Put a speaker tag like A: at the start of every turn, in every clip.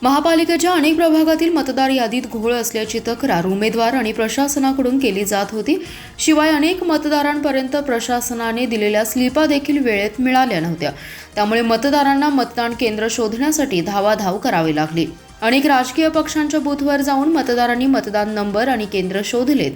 A: महापालिकेच्या अनेक प्रभागातील मतदार यादीत घोळ असल्याची तक्रार उमेदवार आणि प्रशासनाकडून केली जात होती। शिवाय अनेक मतदारांपर्यंत प्रशासनाने दिलेल्या स्लिपा देखील वेळेत मिळाल्या नव्हत्या। त्यामुळे मतदारांना मतदान केंद्र शोधण्यासाठी धावाधाव करावी लागली। अनेक राजकीय पक्षांच्या बूथवर जाऊन मतदारांनी मतदान नंबर आणि केंद्र शोधलेत।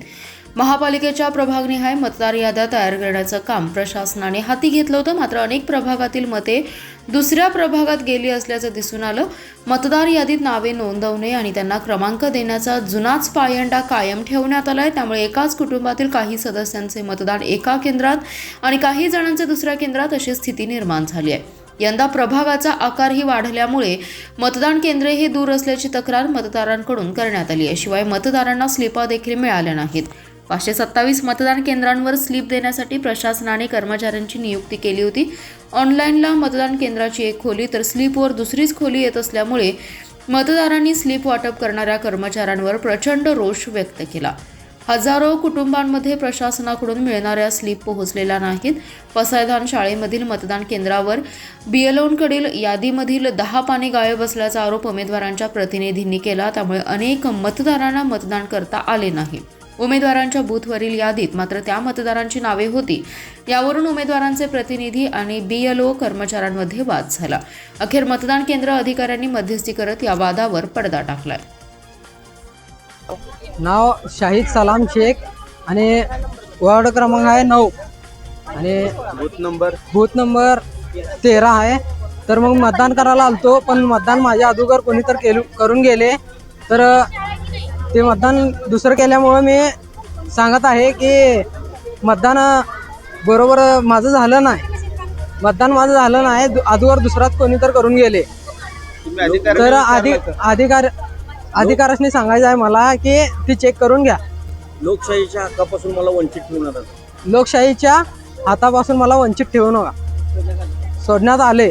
A: महापालिकेच्या प्रभागनिहाय मतदार याद्या तयार करण्याचं काम प्रशासनाने हाती घेतलं होतं। मात्र अनेक प्रभागातील मते दुसऱ्या प्रभागात गेली असल्याचं दिसून आलं। मतदार यादीत नावे नोंदवणे आणि त्यांना क्रमांक देण्याचा जुनाच पायंडा कायम ठेवण्यात आलाय। त्यामुळे एकाच कुटुंबातील काही सदस्यांचे मतदान एका केंद्रात आणि काही जणांचे दुसऱ्या केंद्रात अशी स्थिती निर्माण झाली आहे। यंदा प्रभागाचा आकारही वाढल्यामुळे मतदान केंद्रे हे दूर असल्याची तक्रार मतदारांकडून करण्यात आली आहे। शिवाय मतदारांना स्लिपा देखील मिळाल्या नाहीत। 527 मतदान केंद्रांवर स्लिप देण्यासाठी प्रशासनाने कर्मचाऱ्यांची नियुक्ती केली होती। ऑनलाईनला मतदान केंद्राची एक खोली तर स्लिपवर दुसरीच खोली येत असल्यामुळे मतदारांनी स्लिप वाटप करणाऱ्या कर्मचाऱ्यांवर प्रचंड रोष व्यक्त केला। हजारो कुटुंबांमध्ये प्रशासनाकडून मिळणाऱ्या स्लिप पोहोचलेल्या नाहीत। पसायदान शाळेमधील मतदान केंद्रावर बीएलओंकडील यादीमधील 10 पाने गायब असल्याचा आरोप उमेदवारांच्या प्रतिनिधींनी केला। त्यामुळे अनेक मतदारांना मतदान करता आले नाही। उमेदवारांच्या बूथवरील यादीत मात्र त्या मतदारांची नावे होती। यावरून उमेदवारांचे प्रतिनिधी आणि बीएलओ कर्मचाऱ्यांमध्ये वाद झाला। अखेर मतदान केंद्र अधिकाऱ्यांनी मध्यस्थी करत या वादावर पडदा टाकलाय।
B: नाव शाहिद सलाम शेख आणि वार्ड क्रमांक आहे 9 आणि बूथ नंबर 13 आहे। तर मग मतदान करायला आलतो, पण मतदान माझ्या अगोदर कोणी तर करून गेले। तर ते मतदान दुसरं केल्यामुळे मी सांगत आहे की मतदान बरोबर माझं झालं नाही। मतदान माझं झालं नाही, अगोदर दुसराच कोणी तर करून गेले। तर अधिकाऱ्यांनी सांगायचं आहे मला की ती चेक करून घ्या।
C: लोकशाहीच्या हक्कापासून मला वंचित ठेवू नका।
B: लोकशाहीच्या हातापासून मला वंचित ठेवू नका सोडण्यात आले।